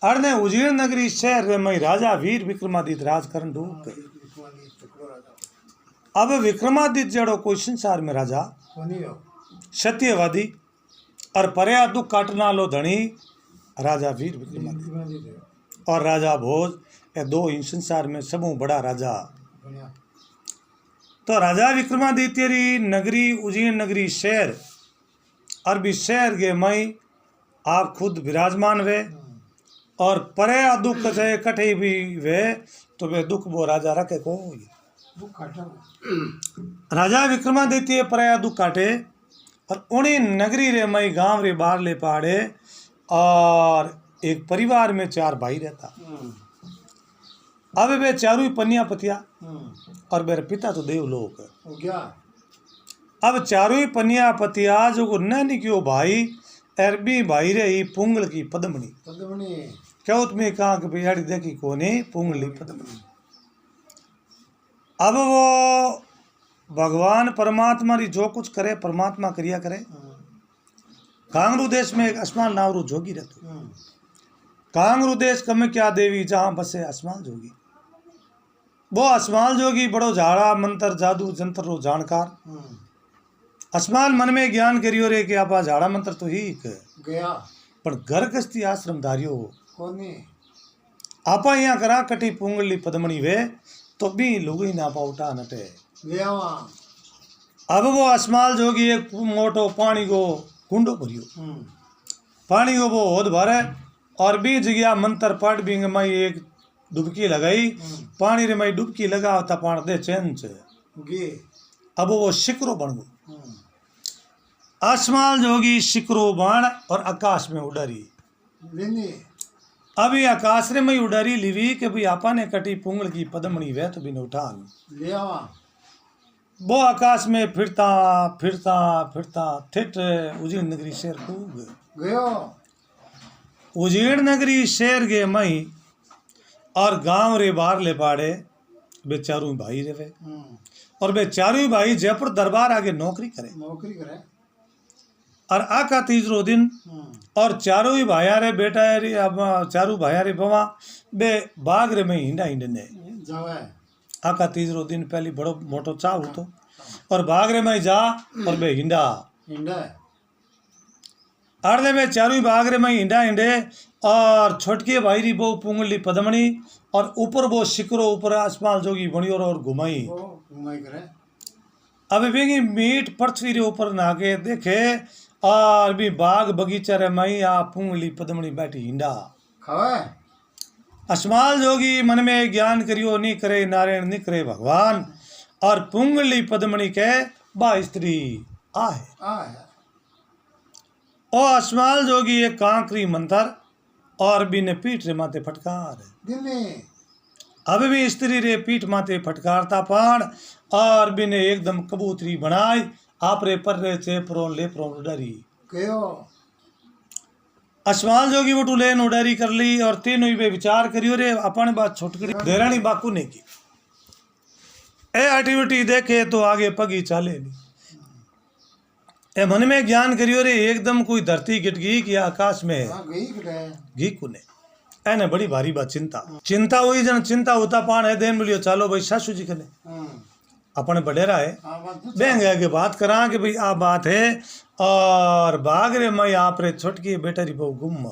अरने उजीर नगरी शहर रे मई राजा वीर विक्रमादित्य राज करन ढूक गए। अब विक्रमादित्य जड़ो कोई संसार में राजा सत्यवादी और परया दुख काटना लो धनी राजा वीर विक्रमादित्य और राजा भोज, ये दो इन संसार में सबू बड़ा राजा। तो राजा विक्रमादित्य री नगरी उजीर नगरी शहर अरबी शहर के मई आप खुद विराजमान वे और परया दुख से कटे भी वे, तो वे दुख वो राजा रखे को राजा विक्रमादित्य परया दुख काटे और उन्हीं नगरी रे मई गांव रे बाहर ले पाड़े और एक परिवार में 4 भाई रहता। अब वे चारों ही पनिया पतिया और मेरे पिता तो देवलोक है। अब चारों ही पनिया पतिया जो नैनी क्यों भाई अरबी भाई रे ही पुंगल की पद्मनी क्या तुम्हें कहा कि भाई अड़ी देखी कोने पुंगली पद्मनी। अब वो भगवान परमात्मा री जो कुछ करे परमात्मा क्रिया करे। कांगरू देश में एक असमान नावरू जोगी रहते। कांगरू देश कम क्या देवी जहाँ बसे असमान जोगी। वो असमान जोगी बड़ो झाड़ा मंत्र जादू जंत्र रो जानकार। असमान मन में ज्ञान करियो रे कि आपा झाड़ा मंत्र तो ही गया पर घर कस्ती आश्रम धारियो कोनी आपा यहाँ करा कटी पुंगली पद्मनी वे तो भी लोग ही ना पा उठा नटे। अब वो असमाल जोगी एक मोटो पानी को कुंडो भरियो पानी को वो होद भरे और बीज गया मंत्र पढ़ भी मई एक डुबकी लगाई पानी रे मई डुबकी लगावता पान दे चैन से अब वो शिकरो बन गो। आसमान जोगी शिकरो बाण और आकाश में उड़ारी। अभी आकाश रे मई उड़ारी लिवी के भाई आपा ने कटी पुंगल की पद्मनी वे तो भी न उठान वो आकाश में फिरता फिरता फिरता ठिठ उजीर नगरी शेर कूद गयो। उजीर नगरी शेर गे मई और गांव रे बाहर ले पाड़े वे चारों भाई रहे और वे चारों भाई जयपुर दरबार आगे नौकरी करे और आका तीसरो दिन और चारों ही भाया रे बेटा रे अब चारों भाया रे बवा बे बाग रे में हिंडा हिंडने आका तीसरो दिन पहली बड़ो मोटो चाव तो और बाग रे में जा और बे हिंडा आड़े में चारों ही बाग रे में हिंडा हिंडे और छोटकी भाई री वो पुंगली पद्मनी और ऊपर वो शिकरो ऊपर आसमान जोगी बनी और घुमाई करे। अब बेगी मीट पृथ्वी रे ऊपर नागे देखे और भी बाग बगीचा रे मई आ पुंगली पद्मनी बैठी हिंडा खावे। असमाल जोगी मन में ज्ञान करियो नहीं करे नारायण नहीं करे भगवान और पुंगली पद्मनी के बा स्त्री आहे। ओ असमाल जोगी एक कांकरी मंत्र और बिने पीठ रे माथे फटकार अब भी स्त्री रे पीठ माथे फटकारता पान और बिने एकदम कबूतरी बनाई आप रे पर रे चेपरो लेपरो उडारी कयो। असमाल जोगी वो लेन उडारी कर ली और तीनों ही विचार करियो रे अपन बात छोटकड़ी देरानी बाकू ने की ए एक्टिविटी देखे तो आगे पगी चाले नहीं ए मन में ज्ञान करियो रे एकदम कोई धरती गिट गई कि आकाश में घी कुने एने बड़ी भारी बात चिंता हुई जन चिंता होता पान है देन बोलियो चालो भाई सासू जी कने अपने बडेरा है बेंगे आगे बात करा कि भाई आ बात है और बाग रे मई आप रे छोटकी बेटा री बहु गुम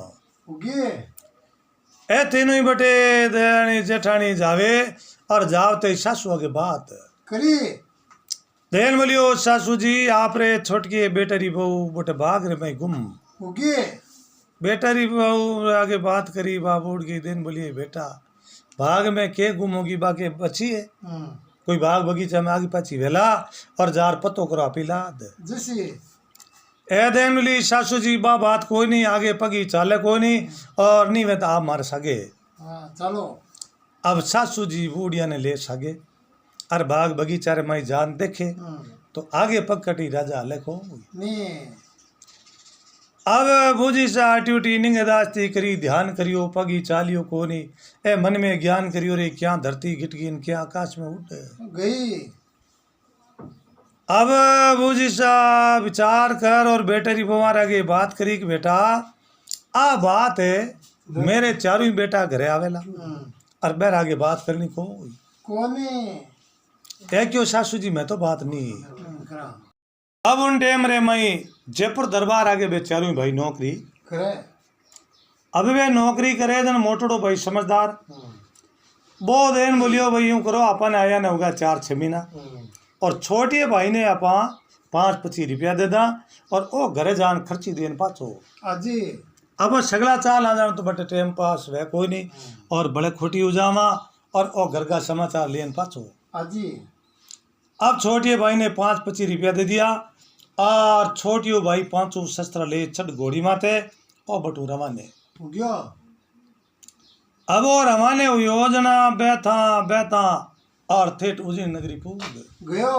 ए तीनों ही बटे देरानी जेठानी जावे और जावते सासू आगे बात करी देन बोलियो सासू जी आप रे छोटकी बेटा री बहु बटे बाग रे मई गुम बेटा री बहु आगे बात करी बाबू उड़ गई। देन बोलिए बेटा बाग में के गुम होगी बाके बची है कोई बाग बगीचा में आगे पाची वेला और जार पत्तो करो पिलाद ए देन बोली सासू जी बा बात कोई नहीं आगे पगी चाले कोई नहीं और नहीं वे तो आप मार सके चलो। अब सासू जी बूढ़िया ने ले सके और बाग बगीचा रे मई जान देखे तो आगे पग कटी राजा लेखो अब बूझी सा एक्टिविटी निगहदाश्ती करी ध्यान करियो पगी चालियो को नहीं ए मन में ज्ञान करियो रे क्या धरती गिट गई क्या आकाश में उठ गई। अब बूझी सा विचार कर और बेटे री बवार आगे बात करी कि बेटा आ बात है मेरे चारों ही बेटा घरे आवेला और बैर आगे बात करनी को ए क्यों सासू जी मैं तो बात नहीं। अब उन टाइम रे मई जयपुर दरबार आगे बे चारों ही भाई नौकरी करे। अब वे नौकरी करे जन मोटड़ो भाई समझदार वो देन बोलियो भाई यूं करो अपन आया ना होगा 4-6 महीना और छोटे भाई ने आपा 5-25 रुपया दे दा और वो घरे जान खर्ची देन पाछो अजी अब सगला चाल आ जाना तो बटे टाइम पास वह कोई नहीं और बड़े खोटी हो जावा और वो घर का समाचार लेन पाछो अजी। अब छोटे भाई ने 5-25 रुपया दे दिया और छोटियो भाई 5 शस्त्र ले चढ़ घोड़ी माथे और बटू रवाने गयो। अब वो रवाने योजना बैठा और ठेठ उज्जैन नगरी पूग गयो।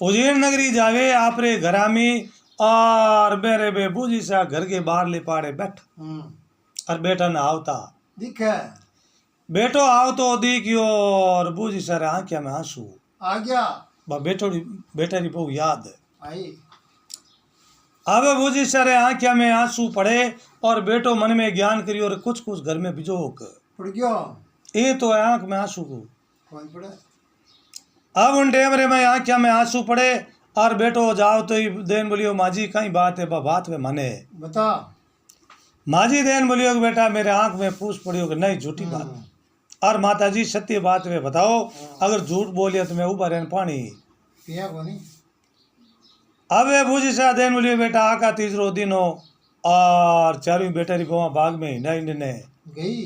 उज्जैन नगरी जावे आपरे घरा में और बेरे बे बूझी सा घर के बाहर ले पाड़े बैठ और बेटा न आवता दिखे बेटो आव तो दिखियो और बूझी सा आंखिया में आंसू आ गया। बेटा री बहु याद आई। अब बूझी सारे आंखिया में आंसू पड़े और बेटो मन में ज्ञान करी और कुछ कुछ घर में बिजोक पड़ गयो। ये तो आंख में आंसू को कौन पड़े। अब उन टेमरे में आंखिया में आंसू पड़े और बेटो जाओ तो ही देन बोलियो माजी कहीं बात है बात में माने बता। माजी देन बोलियो कि बेटा मेरे आंख में पूछ पड़ियो कि नहीं झूठी बात और माता जी सत्य बात में बताओ अगर झूठ बोलिए तो मैं ऊपर रहन पानी पिया कोनी। अब वे बूझी सा देन बोलियो बेटा आका तीसरो दिन हो और चारों बेटा री बुआ बाग में हिंडा हिंडने गई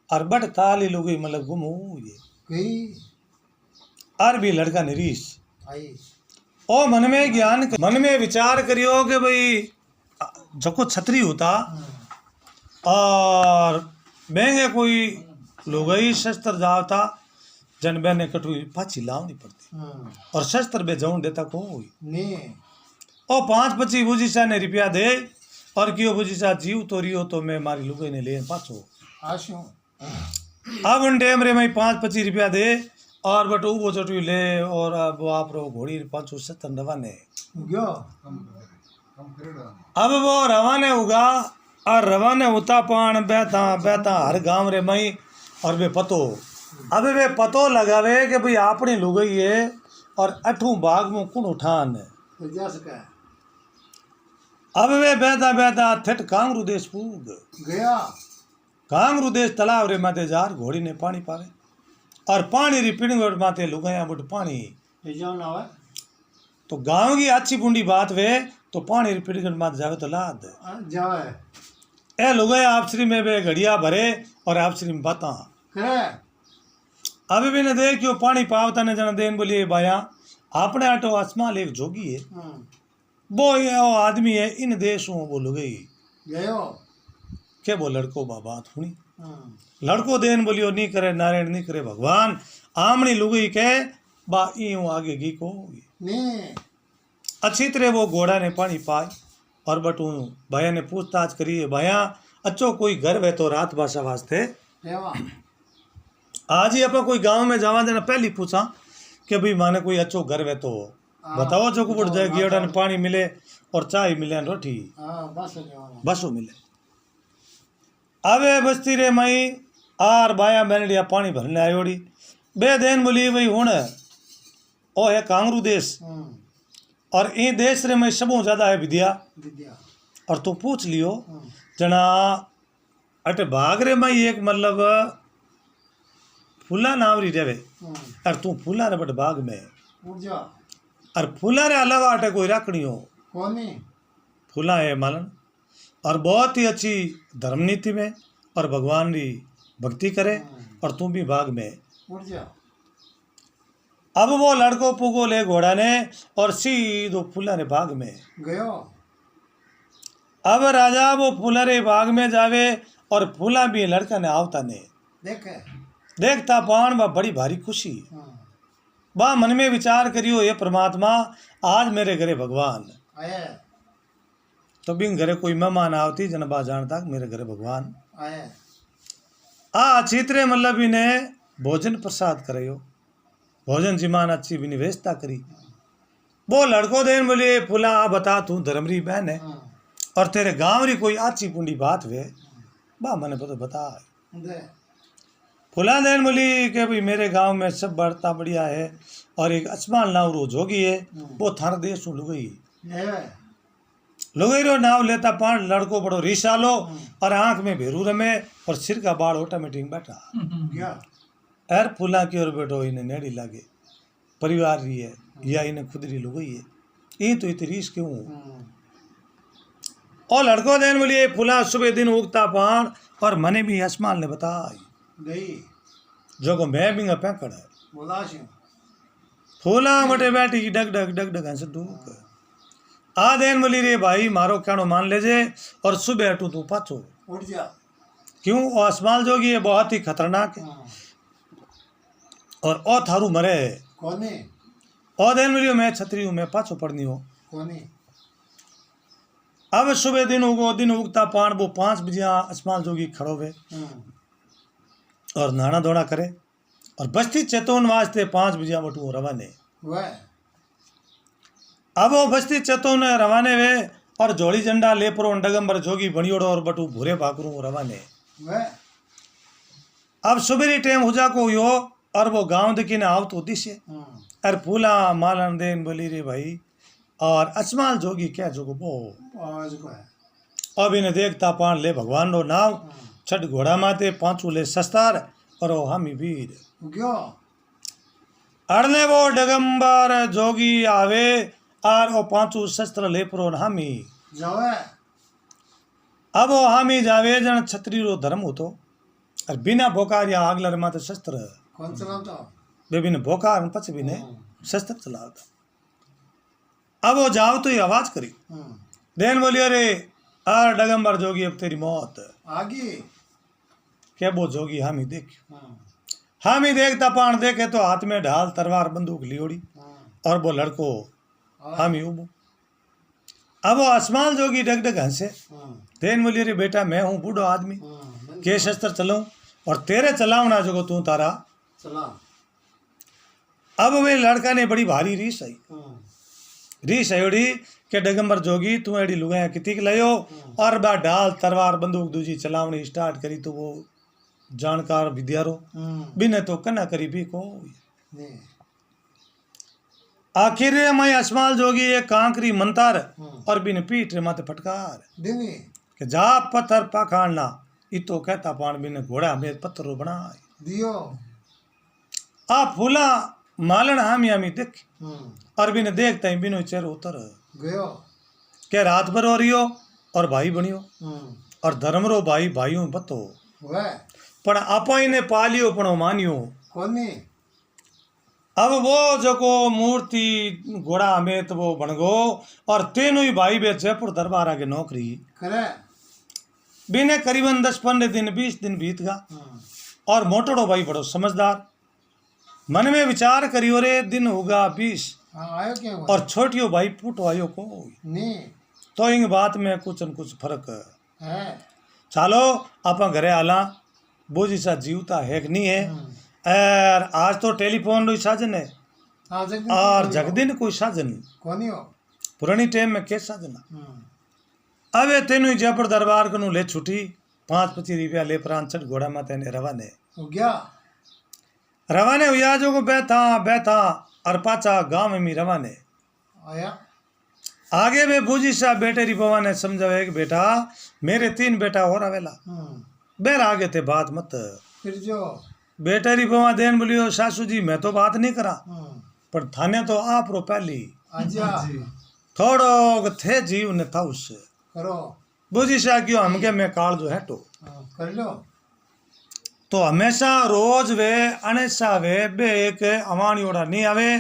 और बट ताली लुगी मतलब गुम हुई गई। और भी लड़का निरीश आई। ओ मन में ज्ञान मन में विचार करियो कि भाई जको छतरी होता और महंगे कोई लुगाई शस्त्र जावता जन बहने कटुई पाची लावनी पड़ती और शस्त्र बे जाऊं देता कोई नहीं। ओ 5-25 बुझीसा ने रुपया दे और क्यों बुझीसा जीव तो रियो तो मैं मारी लुगाई ने ले पाछो आशू। अब उन टाइम रे मैं 5-25 रुपया दे और बट वो चटू ले और अब आप रो घोड़ी 570 रवाने गयो। अब वो रवाने होगा और रवाने होता पान बैठा हर गांव रे मई और वे पतो अब वे पतो लगावे कि भाई आपने लुगई है और अठू बाग में कुण उठान जा सका। अब वे बैठा ठेठ कांगरू देश पूग गया। कांगरू देश तालाब रे माथे जार घोड़ी ने पानी पावे और पानी री पिणगड़ माथे लुगाया बुट पानी ना है तो गांव की अच्छी बुंडी बात वे तो पानी री पिणगड़ माथे जावे तो लाद जावे ए लुगाया आपसरी में वे घड़िया भरे और आपसरी में बाता करे। अभी भी ने देखियो पानी पावता ने जन देन बोलिए भाया आपने आटो आसमान एक जोगी है वो ये वो आदमी है इन देशों वो लुगई गयो। के वो लड़को बात हुई लड़को देन बोलियो नहीं करे नारायण नहीं करे भगवान आमनी लुगई के बा यूं आगे गी को नहीं। अच्छी तरह वो घोड़ा ने पानी पाई और बटू भैया ने पूछताछ करी है भैया अच्छो कोई घर वे तो रात भाषा वास्ते आज ही अपन कोई गांव में जावा देना पहली पूछा कि भाई माने कोई अच्छो घर वे तो बताओ जो कुछ जाए गियोड़ा ने पानी मिले और चाय मिले रोटी बसो मिले। अबे बस्ती रे मई आर बाया बैनडिया पानी भरने आयोड़ी बे देन बोली भाई हुण ओ है कांगरू देश और ये देश रे में सबों ज्यादा है विद्या और तू पूछ लियो जना अटे भाग रे मई एक मतलब फूला नावरी रेवे और तू फूला रे बट बाग में और फूला रे अलावा अटे कोई रखनी हो फूला है मालन और बहुत ही अच्छी धर्म नीति में और भगवान की भक्ति करे और तू भी बाग में अब वो लड़को पुगो ले घोड़ा ने और सीधो फूला रे बाग में गयो। अब राजा वो फूला रे बाग में जावे और फूला भी लड़का ने आवता ने देखता पान बा बड़ी भारी खुशी बा मन में विचार करियो ये परमात्मा आज मेरे घरे भगवान तो बिन घरे कोई मेहमान आवती जन बा जानता मेरे घरे भगवान अच्छी तरह मतलब इन्हें भोजन प्रसाद करियो भोजन जिमान अच्छी भी व्यवस्था करी वो लड़को देन बोले फुला बता तू धर्मरी बहन है और तेरे गांव री कोई अच्छी पुंडी बात वे बा मैंने पता बता दे फुला देन बोली कि भाई मेरे गांव में सब बढ़ता बढ़िया है और एक असमान नाव रो जोगी है वो थार देश लुगई ले लुगई रो नाव लेता पान लड़को बड़ो रिसालो और आंख में भेरू रमे और सिर का बाल ऑटोमेटिक बैठा क्या एर फुला की ओर बैठो इन्हें नेड़ी लागे परिवार रही है या इन्हें खुद री लुगई है ये तो इतनी रीस क्यों और लड़को देन बोलिए फुला सुबह दिन उगता पान और मने भी आसमान ने बताई गई जो को मैं भी पैकड़ है बोला छी फूला मटे बैठी की डग डग डग डग हंस डूक आ देन बोली रे भाई मारो कहनो मान लेजे और सुबह हटू तू पाछो उठ जा क्यों ओ आसमान जोगी है बहुत ही खतरनाक है और ओ थारू मरे है कोनी ओ देन बोलियो मैं छतरी हूँ मैं पाछो पड़नी हो कोनी अब सुबह दिन उगता पान वो 5 बजे आसमान जोगी खड़ो वे और नाना दौड़ा करे और बस्ती चेतौन वास्ते 5 बजे बटू रवाने वह अब वो बस्ती चेतौन रवाने वे और जोड़ी झंडा लेपरो डगम्बर जोगी बणियोड़ो और बटू भूरे भाकरू रवाने वह अब सुबेरी टाइम हुजा को यो और वो गांव देखी ने आव तो दिशे और फूला मालन देन बोली रे भाई और असमाल जोगी क्या जोगो बो आवाज को है अब इन्हें देखता पान ले भगवान रो नाव छठ घोड़ा माते पांचू ले सस्तार और वो हामी वीर क्यों अड़ने वो डगम्बर जोगी आवे और वो पांचू शस्त्र लेपरो हामी जावे अब वो हामी जावे जन छतरी रो धर्म होतो और बिना बोकार या आगलर माते शस्त्र कौन चलाता बे बिना बोकार पछ बिने शस्त्र चलाता अब वो जाओ तो ये आवाज करी देन बोलियो रे आर डगम्बर जोगी अब तेरी मौत आगे क्या वो जोगी हामी देख हामी देखता पान देखे तो हाथ में ढाल तलवार बंदूक लियोड़ी और वो लड़को हामी उबो अब वो आसमान जोगी डग डग हंसे देन बोलियो रे बेटा मैं हूँ बूढ़ो आदमी के शस्त्र चलाऊं और तेरे चलावना जो तू तारा चला अब वे लड़का ने बड़ी भारी रीस आई रीस आयोड़ी के डगम्बर जोगी तू एड़ी लुगाया कितिक लयो और बा ढाल तलवार बंदूक दूजी चलावनी स्टार्ट करी तो वो जानकार विद्यारो बिने तो कना करी भी को आखिर मैं असमाल जोगी एक कांकरी मंतार और बिन पीठ रे माथे फटकार दिनी के जा पत्थर पाखाड़ना इतो कहता पान बिन घोड़ा में पत्थरों बनाए दियो आ फूला मालन हामी हामी देख और बिन देखता ही बिनो चेहरो उतर गयो के रात भर हो रियो और भाई बनियो और धर्मरो भाई भाइयों बतो वह पण आपा ने पालियो पण मानियो कोनी अब वो जो को मूर्ति घोड़ा में तो वो बन गो और तीनों ही भाई बे जयपुर दरबार आगे नौकरी करे बिने करीबन 10-15 दिन 20 दिन बीत गा और मोटड़ो भाई बड़ो समझदार मन में विचार करियो रे दिन होगा 20 आयो क्या और छोटियो भाई पुटो आयो को नहीं तो इन बात में कुछ न कुछ फर्क है चालो आपा घरे आला बोझी सा जीवता है कि नहीं है और आज तो टेलीफोन रो साधन है और जगदिन कोई साधन कोनी हो पुरानी टाइम में के साधन अब तेनु जयपुर दरबार को ले छुट्टी 5-25 रुपया ले प्रांत छठ घोड़ा माते ने रवाने हो गया रवाने हुआ जो को बैठा और पाचा गांव में रवाने आया आगे में बूझी सा बेटे रिपवा ने समझावे कि बेटा मेरे 3 बेटा और आवेला बेर आगे थे बात मत फिर जो बेटा रिपवा देन बोलियो सासू जी मैं तो बात नहीं करा पर थाने तो आप रो पहली आजा थोड़ो थे जीव ने था उस करो बूझी सा क्यों हम के मैं काल जो है तो कर लो तो हमेशा रोज वे अनेसा वे बे एक अवाणियोड़ा नहीं आवे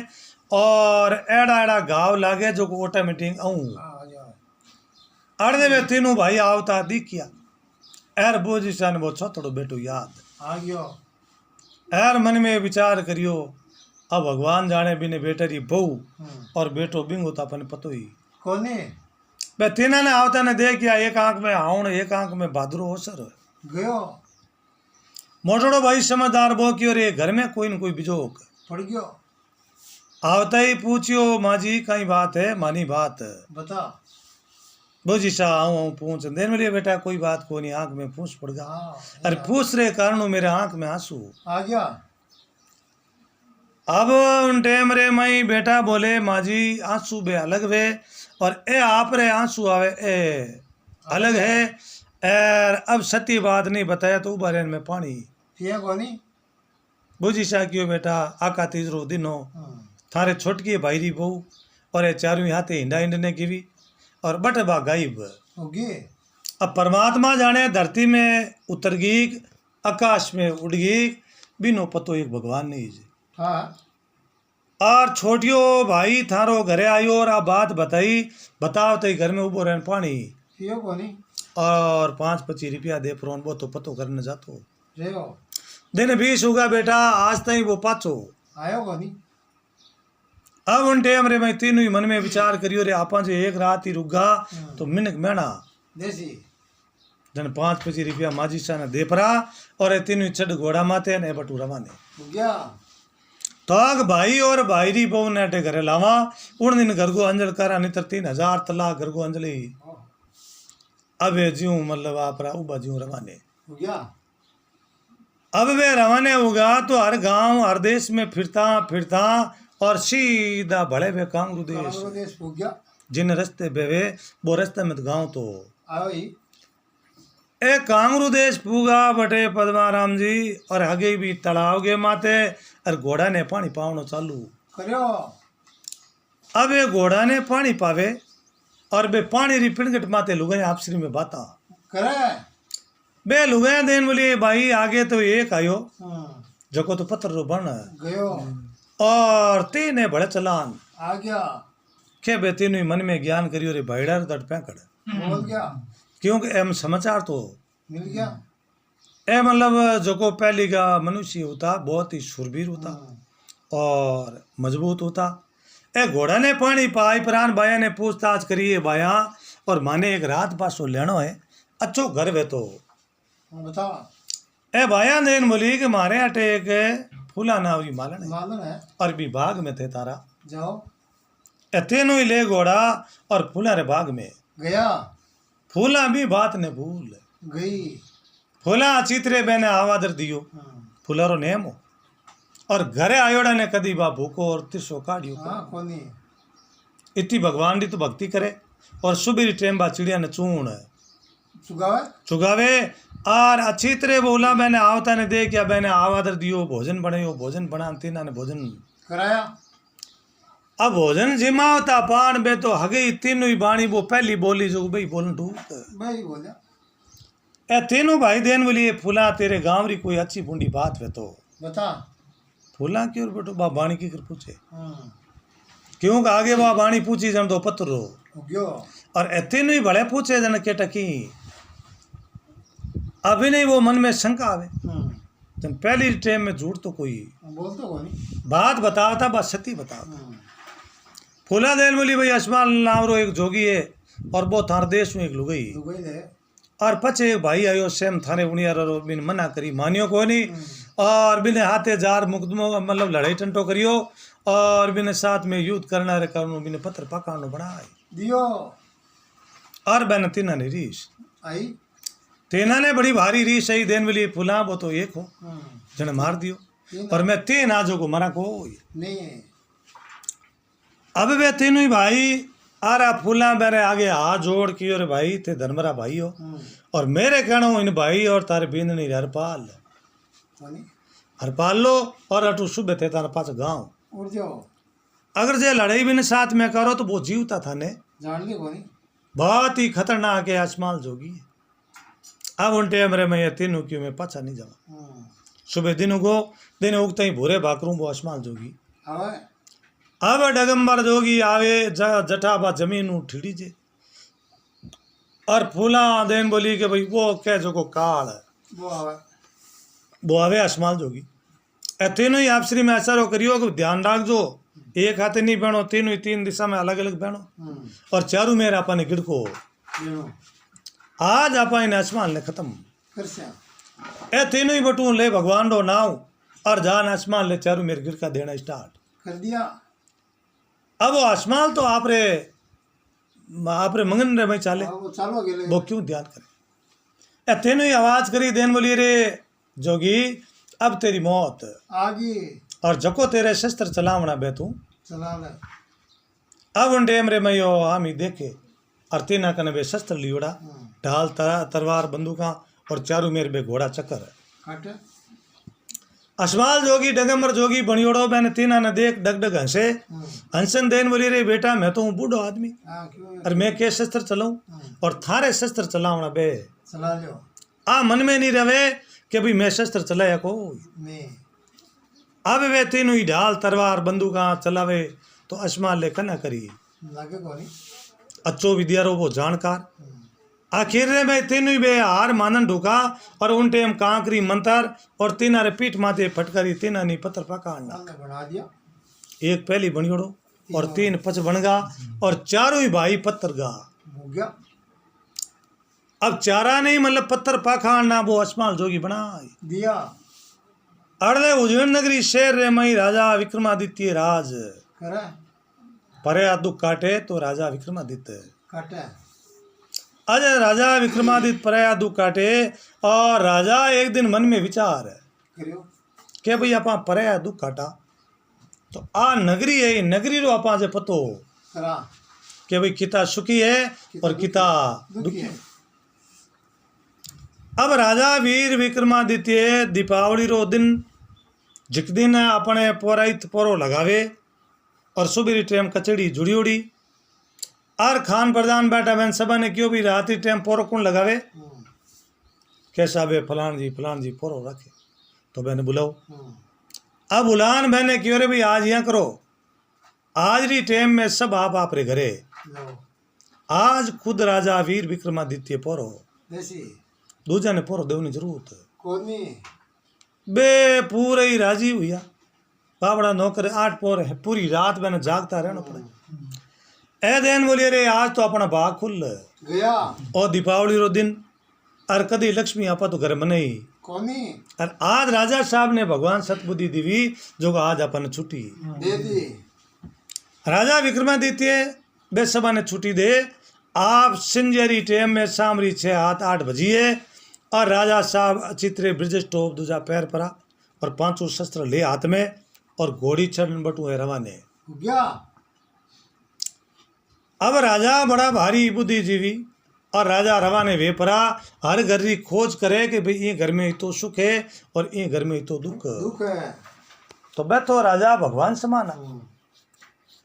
और एड़ा एड़ा घाव लागे जो को ऑटोमेटिक अड़ने में तीनों भाई आवता दिखिया एर बोझी सा ने वो छोटो बेटो याद आ गयो एर मन में विचार करियो अब भगवान जाने बिने बेटरी बहू और बेटो बिंगो तो अपन पतो ही कोनी बे तीना ने आवता ने देखिया एक आंख में हाउण एक आंख में भादरो होसर गयो मोटड़ो भाई समझदार बो की और ये घर में कोई न कोई बिजोक पड़ गयो आवता ही पूछियो माँ जी कई बात है मानी बात बता बोजी सा आऊँ पूछ देन मेरे बेटा कोई बात को नहीं आंख में पूछ पड़ गया। हाँ अरे पूछ रहे कारण मेरे आंख में आंसू। आ गया। अब उन टाइम रे मई बेटा बोले माँ जी आंसू बे अलग वे और ए आप रे आंसू आवे ए अलग है। और अब सत्य बात नहीं बताया तो उबारे में पानी पिया कोनी। बोजी सा क्यों बेटा आका तीसरो दिन हो थारे छोटकी भाईरी बहू और ये चारों हाथे हिंडा हिंडने की भी और बट बा गायब होगी। अब परमात्मा जाने धरती में उतर गई आकाश में उड़ गई बिनो पतो एक भगवान नहीं जी। हाँ और छोटियो भाई थारो घरे आयो और आ बात बताई बताओ तो घर में उबो रहन पानी पियो कोनी। और 5-25 रुपया दे प्रोन वो तो पतो करने जातो रेओ दिन 20 होगा बेटा आज तक वो पाचो आयो कोनी। अब उन टाइम रे मैं तीनों ही मन में विचार करियो रे आपा जो एक रात ही रुका तो मिनक मेना देसी जन 5-25 रुपया माजी सा ने दे परा और ये तीनों चढ़ घोड़ा माते ने बटू रवाने हो गया। ताग भाई और भाईरी बहू नेटे घरे लावा उन दिन घर को अंजल करा नहीं 3000 तला घर को अंजलि अब ये ज्यूं मतलब आप उबा ज्यूं रवाने हो गया। अब वे रवाने होगा तो हर गांव हर देश में फिरता फिरता और सीधा भले वे कांगरू देश देश हो गया। जिन रस्ते बेवे वो रस्ते में गांव तो आओ ही ए कांगरू देश पूगा बटे पद्माराम जी और हगे भी तालाब के माते और घोड़ा ने पानी पावनो चालू करो। अब ये घोड़ा ने पानी पावे और बे पानी री पिणगट माते लुगाई आपसरी में बाता करे। बे लुगाई देन बोली भाई आगे तो एक आयो हाँ जको तो पत्थर रो बन गयो। और तीने बड़े चलान आ गया। के बे तीनों ही मन में ज्ञान करियो रे भाईडार दट पैकड़ बोल गया। क्योंकि एम समाचार तो मिल गया। ए मतलब जो को पहली का मनुष्य होता बहुत ही शूरवीर होता और मजबूत होता। ए घोड़ा ने पानी पाई प्राण बाया ने पूछताछ करी है बाया और माने एक रात पासो लेनो है अच्छो घर वे तो बता। ए बाया देन बोली कि मारे अटे एक फूला नावरी मालन है मालूम है। और भी बाग में थे तारा जाओ। ए तीनों ही ले घोड़ा और फूला रे बाग में गया। फूला भी बात ने भूल गई। फूला चित्रे बेने आवादर दियो फूला रो नेम हो और घरे आयोड़ा ने कदी बा भूको और तिसो काढ़ियो हाँ कोनी। इतनी भगवान री तो भक्ति करे और सुबह टाइम बा चिड़िया ने चूण चुगावे चुगावे और अच्छी तरह बोला मैंने आवता ने दे क्या मैंने आवादर दियो भोजन बनायो भोजन बना तीना ने भोजन कराया। अब भोजन जिमा होता पान बे तो हगे तीनों ही बाणी वो पहली बोली जो भाई बोलन ढूक भाई बोला। ए तीनों भाई देन बोलिए फूला तेरे गांव री कोई अच्छी बूंदी बात वे तो बता। फूला क्यों बेटो बा बाणी की कर पूछे हाँ क्यों आगे बा बाणी पूछी जन तो पत्र रो हो गयो। और और तीनों ही बड़े पूछे जन के टकी अभी नहीं वो मन में शंका आवे जन पहली टाइम में झूठ तो कोई बोल तो कोनी। बात बताता बस सती बताता फूला देन बोली भाई असमान नाम रो एक जोगी है और वो थार देश में एक लुगई दुबई ले। और पचे एक भाई आयो सेम थाने उनिया रो बिन मना करी मानियो को नहीं और बिने हाथे जार मुकदमो मतलब लड़ाई टंटो करियो और बिने साथ में युद्ध करना रे करनो बिने पत्थर पकानो बनाए दियो। और बन तीना ने रीस आई। तीना ने बड़ी भारी रीस आई देन बोली फुला वो तो एक हो जने मार दियो और मैं तीन आजो को मरा को नहीं। अब वे तीनों ही भाई आरा फूला मेरे आगे हाथ जोड़ की और भाई थे धर्मरा भाई हो और मेरे कहना इन भाई और तारे बिंदनी हरपाल कोनी। हरपाल लो और अटू सुबह थे तारा पास गाँव उड़ जाओ। अगर जे लड़ाई भी ने साथ में करो तो वो जीवता था ने जान ली कोनी। बहुत ही खतरनाक है आसमाल जोगी अब उन टाइम रे मैं ये तीनों क्यों मैं पाछा नहीं जावा सुबह दिन को दिन उगते ही भूरे भाकरू वो आसमाल जोगी आवे। अब डगम्बर जोगी आवे जटा बा जमीन ठीड़ी जे और फूला देन बोली कि भाई वो कह जो को काल वो आवे आसमाल जोगी ए तीनों ही आपसरी में असर करियो कि ध्यान राख जो एक हाथे नहीं बहनो तीनों ही 3 दिशा में अलग अलग बहनो और चारू मेरा अपन ने गिड़को आज आपा इन आसमान ने खत्म ए तीनों ही बटू ले भगवान रो नाव और जान आसमान ले चारू मेरे गिड़का देना स्टार्ट कर दिया। अब वो आसमान तो आप रे आपरे मंगन रे भाई चाले वो चालो गेले वो क्यों ध्यान करे ए तेनु ही आवाज करी देन बोली रे जोगी अब तेरी मौत आगी और जको तेरे शस्त्र चलावना बे तू चला ले अब उन टेम रे मैं हम ही देखे और तीना कने बे शस्त्र लियोड़ा ढाल तलवार बंदूका और चारू मेर बे घोड़ा चक्कर काटे अशमाल जोगी डगम्बर जोगी बणियोड़ो मैंने तीना ने देख डग डग हंसे हंसन देन बोली रे बेटा मैं तो हूँ बूढ़ो आदमी हाँ क्यों और मैं के शस्त्र चलाऊं और थारे शस्त्र चलावना बे चला लो आ मन में नहीं रहे कि भाई मैं शस्त्र चलाया को नहीं अब वे तीनों ही ढाल तलवार बंदूका चलावे तो अशमाल ले कना करी लागे कोनी अच्छो विद्यारो वो जानकार आखिर रे मैं तीनों ही बे हार मानन ढुका और उन टेम कांकरी मंतर और तीना रे पीठ माथे फटकारी तीना नी पत्थर पकाड़ना हमने बना दिया एक पहली बणियोड़ो और तीन पच बनगा और चारों ही भाई पत्थर गा हो गया अब चारा नहीं मतलब पत्थर पाखाड़ना वो अशमाल जोगी बना दिया अड़ले उज्जैन नगरी शहर रे मई राजा विक्रमादित्य राज करे परे दुख काटे तो राजा विक्रमादित्य काटे अजय राजा विक्रमादित्य परे दुख काटे और राजा एक दिन मन में विचार करियो के भाई आप परे दुख काटा तो आ नगरी है नगरी रो आप जे पतो करा के भाई किता सुखी है और किता दुखी है अब राजा वीर विक्रमादित्य दीपावली रो दिन जिक दिन अपने पोराइत पोरो लगावे और सुबह टाइम कचड़ी जुड़ियोड़ी और खान प्रधान बैठा बहन सबा ने क्यों भी रात्रि टाइम पोरो कौन लगावे कैसा बे फलान जी पोरो रखे तो बहने बुलाओ अब बुलान बहने क्यों रे भाई आज यहाँ करो आज री टाइम में सब आप रे घरे लो आज खुद राजा वीर विक्रमादित्य पोरो देसी दूजा ने पोरो देवनी जरूरत कोनी बे पूरे ही राजी हुआ बाबड़ा नौकर 8 पोर है पूरी रात मैंने जागता रहना पड़े ए देन बोलिए रे आज तो अपना भाग खुल गया और दीपावली रो दिन और कदी लक्ष्मी आपा तो घर में नहीं कोनी और आज राजा साहब ने भगवान सतबुद्धि दीवी जो आज अपन छुट्टी दे दी राजा विक्रमादित्य बे सभा ने छुट्टी दे आप सिंजेरी टाइम में शामरी 6-8 बजिए और राजा साहब चित्रे ब्रिजेश टोप दूजा पैर परा और 5 शस्त्र ले हाथ में और घोड़ी चढ़ बटू है रवाने हो गया अब राजा बड़ा भारी बुद्धिजीवी और राजा रवाने वे परा हर घर की खोज करे कि भाई ये घर में ही तो सुख है और ये घर में ही तो दुख दुख है तो बैठो राजा भगवान समान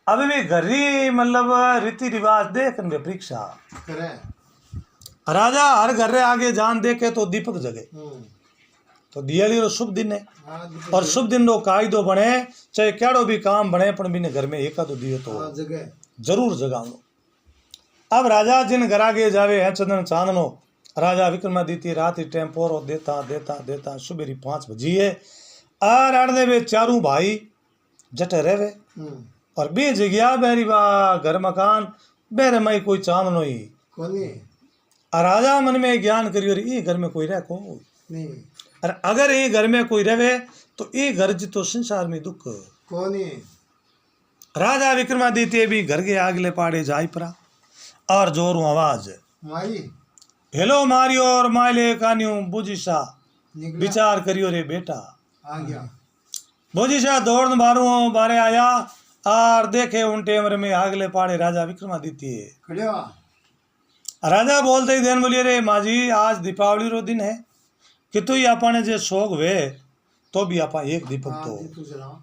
अब भी घर ही मतलब रीति रिवाज देख परीक्षा करे राजा हर घर रे आगे जान देखे तो दीपक जगे तो दिवाली रो शुभ दिन है और शुभ दिन रो कायदो बने चाहे केड़ो भी काम बने पण बिने घर में एका तो दियो तो जगह जरूर जगावनो अब राजा जिन घर आगे जावे है चंदन चांदनो राजा विक्रमादित्य रात ही टाइम पोरो देता देता देता सुबेरी 5 बजी है और आड़ने वे चारों भाई जटे रहे और बे जगह बेरी बा घर मकान बेरे मई कोई चांदनो ही कोनी राजा मन में ज्ञान करियो रे ये घर में कोई रह को नहीं और अगर ये घर में कोई रहे तो ये घर जितो संसार में दुख कोनी राजा विक्रमादित्य भी घर के आगले पाड़े जाई परा और जोरू आवाज माई हेलो मारियो और माइले कान्यू बुझिसा निकला विचार करियो रे बेटा आ गया बुझिसा दौड़ बारू बारे आया और देखे उन टेमर में आगले पाड़े राजा विक्रमादित्य खड़िया राजा बोलते ही देन बोलिए रे माजी आज दीपावली रो दिन है कि तू आपने जे शौक वे तो भी आप एक दीपक तो दीपक जलाओ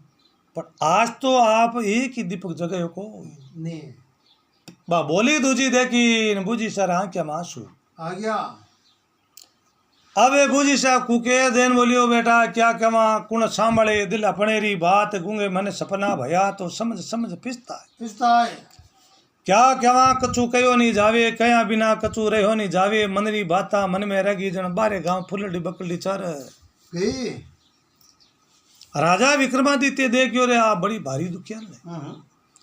पर आज तो आप एक ही दीपक जगह को नहीं बा बोली दूजी देखी बूझी सर हाँ क्या मासू आ गया अब बूझी सा कुके देन बोलियो बेटा क्या कमा कुण सांभळे दिल अपने री बात गूंगे मन सपना भया तो समझ समझ पिसता है पिसता है क्या कमा कछु कयो नहीं जावे कया बिना कछु रहो नहीं जावे मनरी बाता मन में रगी जन बारे गांव फुलडी बकली चार गई राजा विक्रमादित्य देखियो रे आ बड़ी भारी दुखिया ने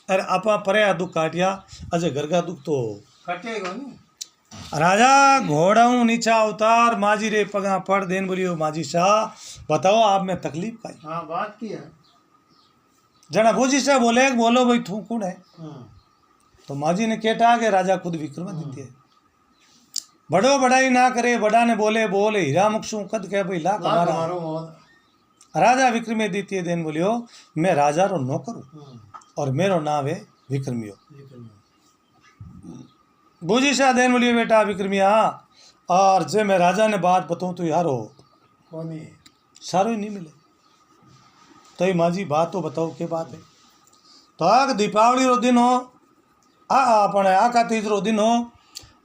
अरे आपा परे दुख काटिया अजय घर का दुख तो कटेगा नहीं राजा घोड़ाऊ नीचा उतार माजी रे पगा पड़ देन बोलियो माजी शाह बताओ आप में तकलीफ का हाँ बात की है जना भोजी शाह बोले बोलो भाई तू कौन है तो माजी ने केटा के राजा खुद विक्रमादित्य बड़ो बड़ाई ना करे, बड़ा ने बोले बोले हीरा मुक्षू कद कह भाई लाख लाख हमारा। हमारो मोहन। राजा विक्रमादित्य देन बोलियो मैं राजा रो नौकर हूँ हम्म, और मेरो नाम है विक्रमियो। विक्रम। बूझी शाह देन बोलियो बेटा विक्रमिया, और जे मैं राजा ने बात बताऊँ तो यारो कोनी सारो ही नहीं मिले। तो ये माजी बात तो बताओ के बात है। तो आग दीपावली रो दिन हो, अपने आका तीज रो दिन हो,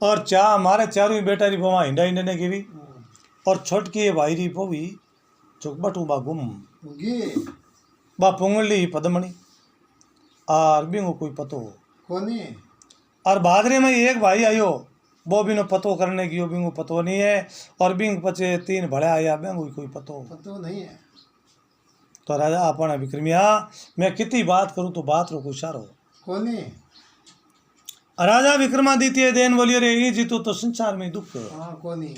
और हमारे चारों ही बेटा री बवा हिंडा हिंडा ने गिवी, और छोटकी ये भाई री पोवी चौकबटू बा गुम उगी बा पुंगली पदमणि और बिंगो कोई पतो। कोनी और भादरे में एक भाई आयो, वो बिनो पतो करने की बिंगो पतो नहीं है, और बिंग पचे 3 भड़े आया बिंगो कोई पतो। पतो नहीं है। तो राजा अपना विक्रमिया मैं कितनी बात करूं तो बात रो कुशारो। कोनी राजा विक्रमादित्य देन बोलियो रे ये जीतो तो संसार में दुख। हाँ कोनी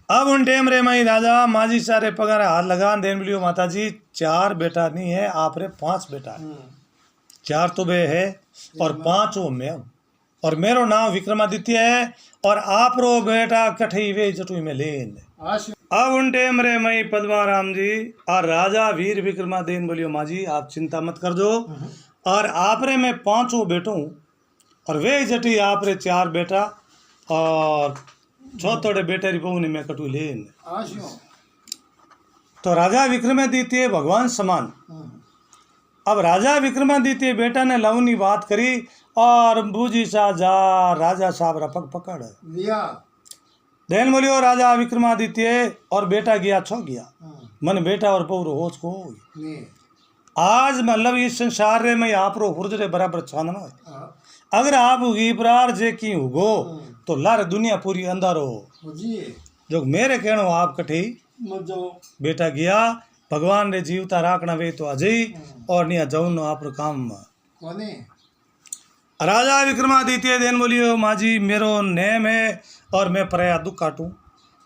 अब उन टेम रे मई राजा माजी सारे पगार हाथ लगान देन बोलियो माता जी 4 बेटा नहीं है आप रे 5 बेटा है। 4 तो बे है और 5 वो मैं हूँ, और मेरो नाम विक्रमादित्य है, और आप रो बेटा कठई वे जटुई में लेन। आश अब उन टेम रे मई पद्माराम जी और राजा वीर विक्रमादित्य बोलियो माजी आप चिंता मत कर दो, और आप रे मैं 5 बेटो हूँ, और वे जटी आप रे 4 बेटा और 6 तोड़े बेटे री बहु ने मैं कटू लेन। आश तो राजा विक्रमादित्य भगवान समान। अब राजा विक्रमादित्य बेटा ने लवनी बात करी, और बूझी सा जा राजा साहब रपक पकड़ लिया देन बोलियो राजा विक्रमादित्य, और बेटा गया छो गया मन बेटा और पौरो होश को नहीं आज मतलब इस संसार रे में आप रो हुर्ज रे बराबर छानना है। अगर आप उगी प्रार जे की हुगो तो लार दुनिया पूरी अंधारो जी जो मेरे कहनो आप कठी मजो बेटा गया भगवान रे जीवता राखना वे तो अजय और निया जौन आप रो काम। कोनी राजा विक्रमादित्य देन बोलियो माजी मेरो नेम है और मैं परया दुख काटूं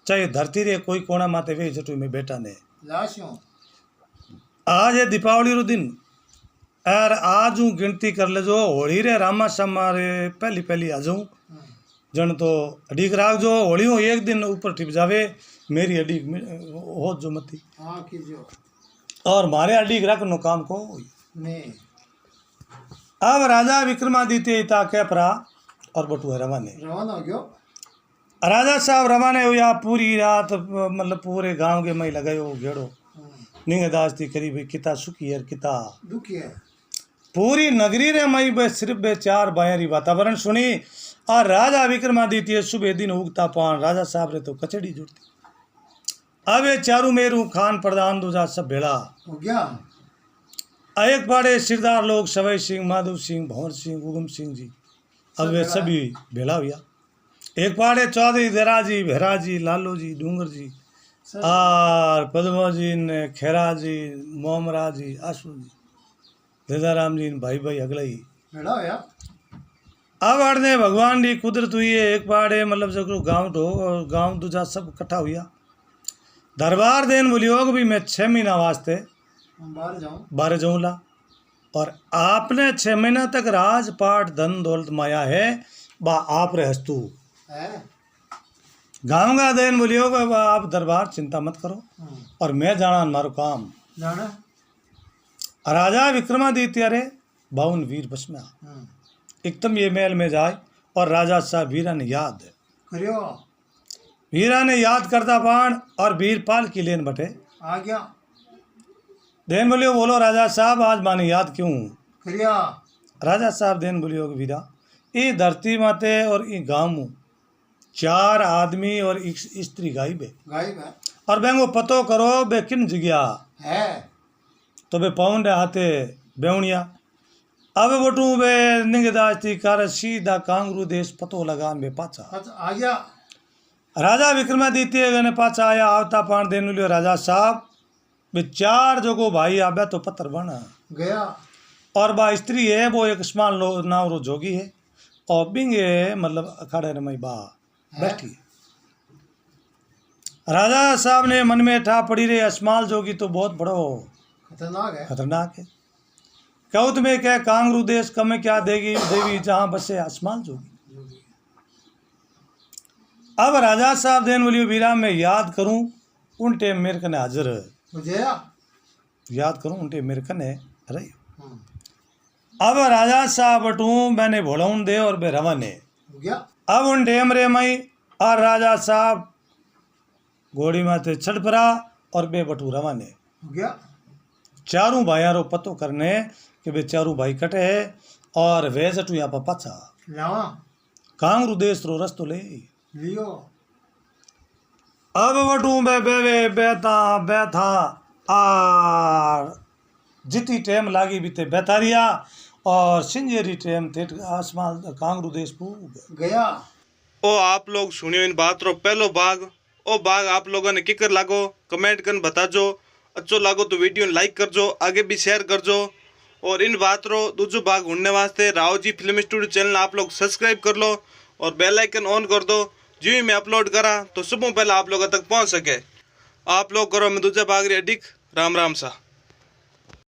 चाहे धरती रे कोई कोना माते वे जटू में बेटा ने। लाशों आज है दीपावली रो दिन, और आज हूँ गिनती कर ले जो होली रे रामा सामा रे पहली आ जाऊँ जन तो अडीक राख जो होली हो एक दिन ऊपर टिप जावे मेरी अडीक हो जो मती, हाँ कीजियो और मारे अडीक रख नो काम को। नहीं अब राजा विक्रमादित्य इता के परा और बटुआ रवाने रवाना हो गयो। राजा साहब रवाने हुआ पूरी रात मतलब पूरे गांव के मई लगाए हो घेड़ो निंगे दास्ती करी भाई किता सुखी है किता दुखी है पूरी नगरी रे मई बे सिर्फ बे 4 बाहरी वातावरण सुनी। और राजा विक्रमादित्य सुबह दिन उगता पान राजा साहब रे तो कचड़ी जुड़ती। अब ये चारू मेरू खान प्रधान दूजा सब भेड़ा हो गया। एक पाड़े सिरदार लोग सवई सिंह माधव सिंह भंवर सिंह उगम सिंह जी अब वे सभी भेला हुआ। एक पाड़े चौधरी दरा जी भेरा जी लालू जी डूंगर जी और पद्मा जी ने खेरा जी मोमरा जी आशू जी देदाराम जी भाई भाई अगला ही भेड़ा होया। अब अड़ने भगवान की कुदरत हुई है। एक पाड़े मतलब जब गांव ढो और गांव दूजा सब इकट्ठा हुआ दरबार देन बोलियो कि भी मैं 6 महीना वास्ते बाहर जाऊँला, और आपने 6 महीना तक राजपाट धन दौलत माया है बा आप रे हस्तू गाँव का देन बोलियो कि आप दरबार चिंता मत करो और मैं जाना मारो काम जाना। राजा विक्रमादित्य रे 52 वीर बस में एकदम ये महल में जाए और राजा साहब वीरा ने याद करियो वीरा ने याद करता पान और वीरपाल की लेन बटे आ गया। देन बोलियो बोलो राजा साहब आज माने याद क्यों करिया राजा साहब देन बोलियो कि वीरा ये धरती माते और ये गाँव में 4 आदमी और एक स्त्री गायब है और बेंगो पतो करो बे किन जगह है तो बे पौंड हाथे बेउनिया। अब बटू बे निगदास्ती कर सीधा कांगरू देश पतो लगा बे पाचा आ गया। राजा विक्रमादित्य ने पाचा आया आवता पान देन लियो राजा साहब बे 4 जोगो भाई आबे तो पत्थर बन गया। और बा स्त्री है वो एक स्मान लो नाव रो जोगी है और बिंगे मतलब अखाड़े में बा बैठी। राजा साहब ने मन में ठा पड़ी रे अस्माल जोगी तो बहुत बड़ो खतरनाक है। खतरनाक है कौत में कह कांगरू देश कमे क्या देगी देवी जहां बसे आसमान जोगी। अब राजा साहब देन बोलियो वीरा मैं याद करूं उन टेम मेरे कने हाजिर मुझे याद करूं उन टेम मेरे कने रही। अब राजा साहब बटू मैंने भोलाउन दे और बे रवाने हो गया अब उन टेम रे मई और राजा साहब घोड़ी माथे चढ़ पड़ा और बे बटू रवाने हो गया चारों भाइयों रो पतो करने कि वे चारों भाई कटे है और वे जटू यहाँ पर पाछा लावा कांगरू देश रो रस्तो ले लियो अब बटू बे बेवे बेता बैठा आर जिती टेम लागी बीते बेतारिया और सिंजेरी टेम थे आसमान कांगरू देश पूग गया। ओ आप लोग सुनियो इन बात रो पहलो भाग। ओ भाग आप लोगों ने किकर लागो कमेंट कर बताजो। अच्छो लागो तो वीडियो लाइक करजो, आगे भी शेयर करजो। और इन बात रो दूसरो भाग ढूंढने वास्ते Rao ji film studio channel आप लोग सब्सक्राइब कर लो और बेल आइकन ऑन कर दो। जो ही मैं अपलोड करा तो सुबह पहले आप लोगों तक पहुंच सके। आप लोग करो मैं दूसरा भाग रे अडिक। राम राम सा।